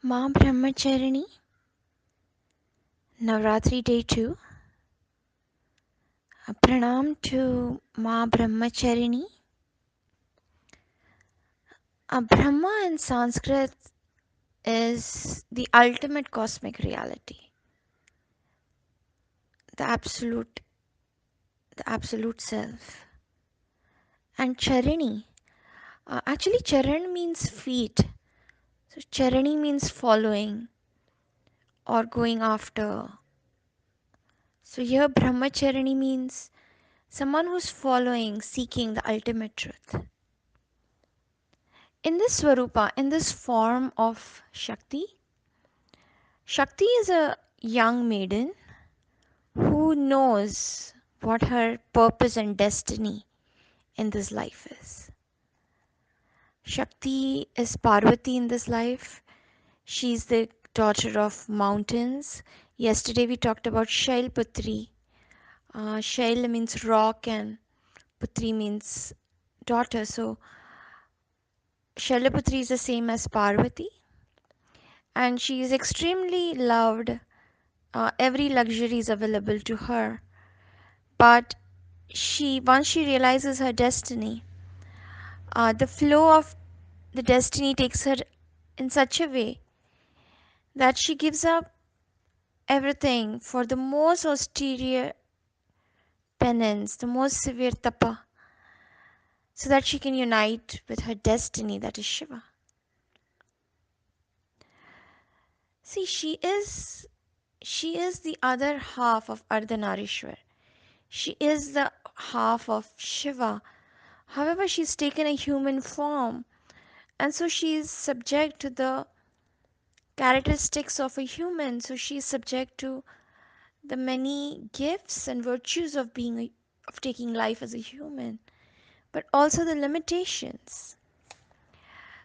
Ma Brahmacharini, Navaratri Day 2. Pranam to Ma Brahmacharini. Brahma in Sanskrit is the ultimate cosmic reality, the absolute self. And Charini, actually Charan means feet. So Charini means following or going after. So here Brahmacharini means someone who's following, seeking the ultimate truth. In this Swarupa, in this form of Shakti, Shakti is a young maiden who knows what her purpose and destiny in this life is. Shakti is Parvati in this life. She's the daughter of mountains. Yesterday we talked about Shailputri. Shail means rock and Putri means daughter. So Shailputri is the same as Parvati. And she is extremely loved. Every luxury is available to her, but once she realizes her destiny, the flow of the destiny takes her in such a way that she gives up everything for the most austere penance, the most severe tapa, so that she can unite with her destiny, that is Shiva. See, she is the other half of Ardhanarishwar. She is the half of Shiva. However, she's taken a human form, and so she is subject to the characteristics of a human. So she is subject to the many gifts and virtues of of taking life as a human, but also the limitations.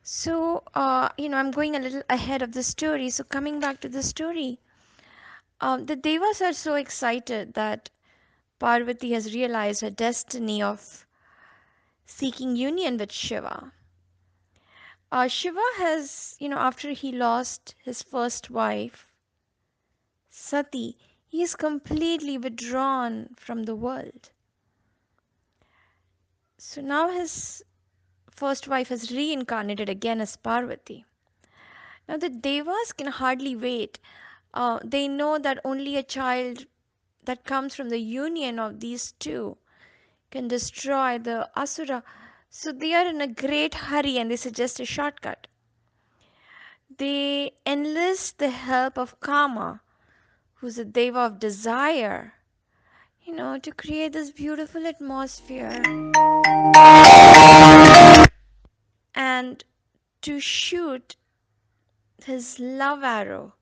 So, I'm going a little ahead of the story. So, coming back to the story, the Devas are so excited that Parvati has realized her destiny of seeking union with Shiva. Shiva has, after he lost his first wife, Sati, he is completely withdrawn from the world. So now his first wife has reincarnated again as Parvati. Now the Devas can hardly wait. They know that only a child that comes from the union of these two can destroy the Asura. So they are in a great hurry and they suggest a shortcut. They enlist the help of Kama, who's a deva of desire, to create this beautiful atmosphere and to shoot his love arrow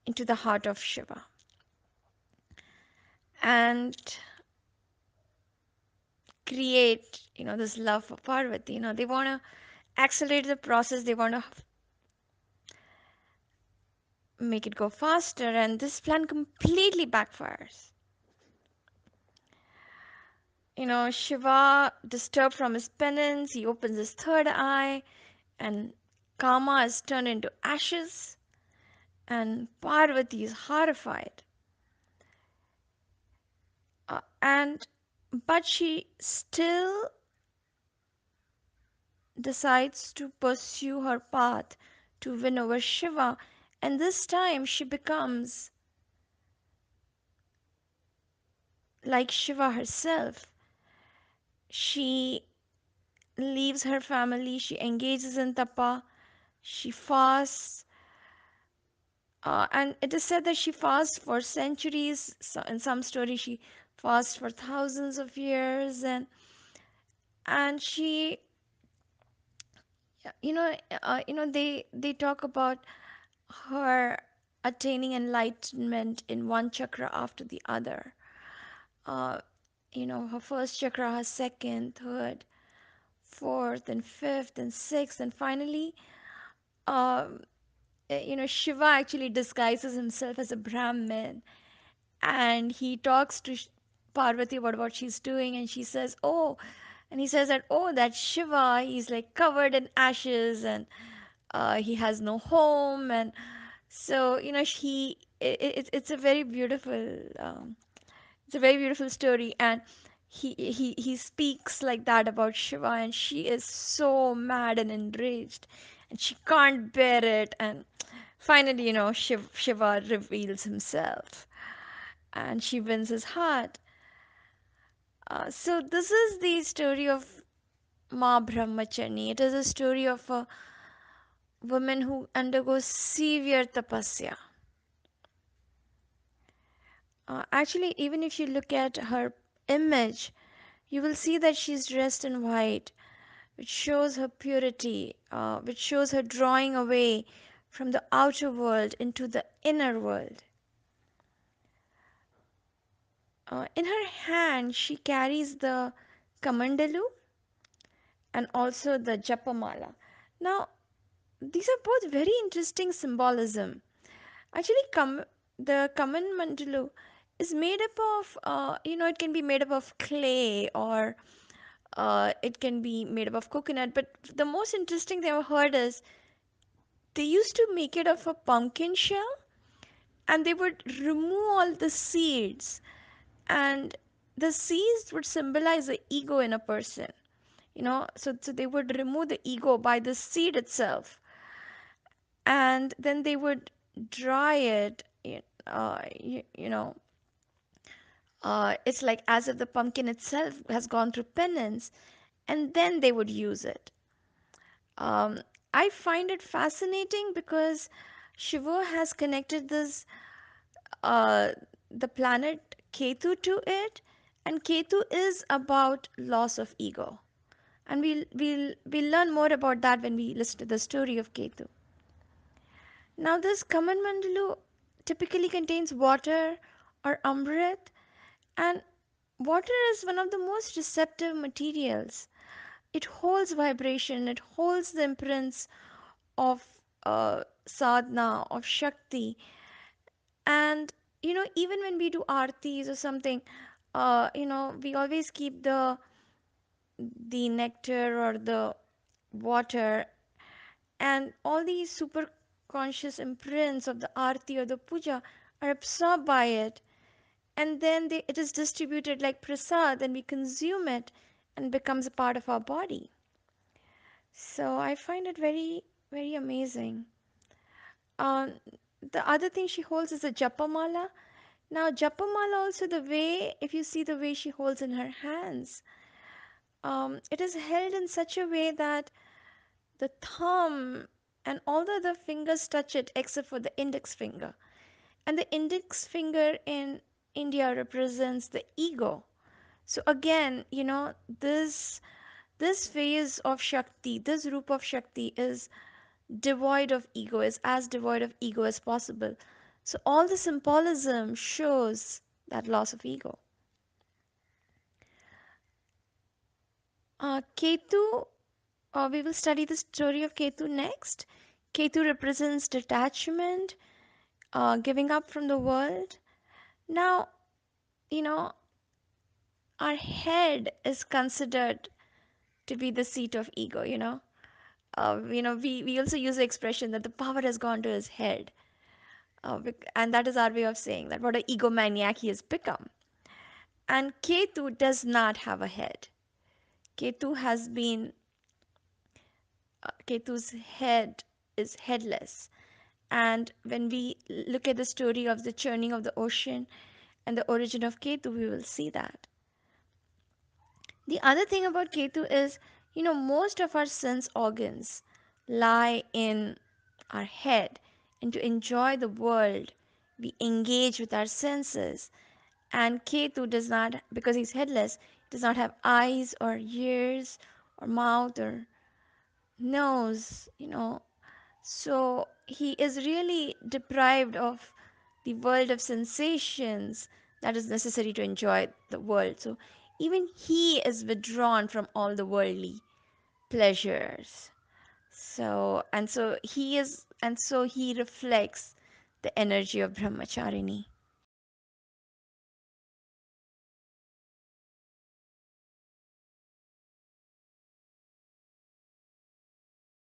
into the heart of Shiva. And create, this love for Parvati. They want to accelerate the process, they want to make it go faster, and this plan completely backfires. Shiva, disturbed from his penance, he opens his third eye, and Kama is turned into ashes, and Parvati is horrified. And but she still decides to pursue her path to win over Shiva, and this time she becomes like Shiva herself. She leaves her family, she engages in tapa, she fasts, and it is said that she fasts for centuries. So in some stories, she fasts for thousands of years, and she, they talk about her attaining enlightenment in one chakra after the other. Uh, her first chakra, her second, third, fourth, and fifth, and sixth, and finally, um, Shiva actually disguises himself as a Brahmin, and he talks to Parvati about what she's doing, and she says, "Oh," and he says that, "Oh, that Shiva, he's like covered in ashes, and he has no home, and so it's a very beautiful it's a very beautiful story. And he speaks like that about Shiva, and she is so mad and enraged, and she can't bear it. And finally, Shiva reveals himself, and she wins his heart. So this is the story of Ma Brahmacharini. It is a story of a woman who undergoes severe tapasya. Actually, even if you look at her image, you will see that she's dressed in white, which shows her purity, which shows her drawing away from the outer world into the inner world. In her hand, she carries the kamandalu and also the japamala. Now, these are both very interesting symbolism. Actually, the kamandalu is made up of, it can be made up of clay, or it can be made up of coconut. But the most interesting thing I've heard is they used to make it of a pumpkin shell, and they would remove all the seeds, and the seeds would symbolize the ego in a person. So they would remove the ego by the seed itself, and then they would dry it. It's like as if the pumpkin itself has gone through penance, and then they would use it. Um, I find it fascinating because Shiva has connected this uh, the planet Ketu to it, and Ketu is about loss of ego, and we'll learn more about that when we listen to the story of Ketu. Now, this Kaman Mandalu typically contains water or amrit, and water is one of the most receptive materials. It holds vibration, it holds the imprints of sadhana, of Shakti. And even when we do artis or something, we always keep the nectar or the water, and all these super conscious imprints of the arti or the puja are absorbed by it, and then it is distributed like prasad, and we consume it, and becomes a part of our body. So I find it very, very amazing. Um, the other thing she holds is a japamala. Now, japamala also, the way, if you see the way she holds in her hands, it is held in such a way that the thumb and all the other fingers touch it except for the index finger. And the index finger in India represents the ego. So again, this phase of Shakti, this roop of Shakti is devoid of ego, is as devoid of ego as possible. So all the symbolism shows that loss of ego. Ketu, we will study the story of Ketu next. Ketu represents detachment, giving up from the world. Now, you know, our head is considered to be the seat of ego, we also use the expression that the power has gone to his head. And that is our way of saying that what an egomaniac he has become. And Ketu does not have a head. Ketu has been, Ketu's head is headless. And when we look at the story of the churning of the ocean and the origin of Ketu, we will see that. The other thing about Ketu is, most of our sense organs lie in our head. And to enjoy the world, we engage with our senses. And Ketu does not, because he's headless, does not have eyes or ears or mouth or nose, So he is really deprived of the world of sensations that is necessary to enjoy the world. So even he is withdrawn from all the worldly pleasures. So he reflects the energy of Brahmacharini.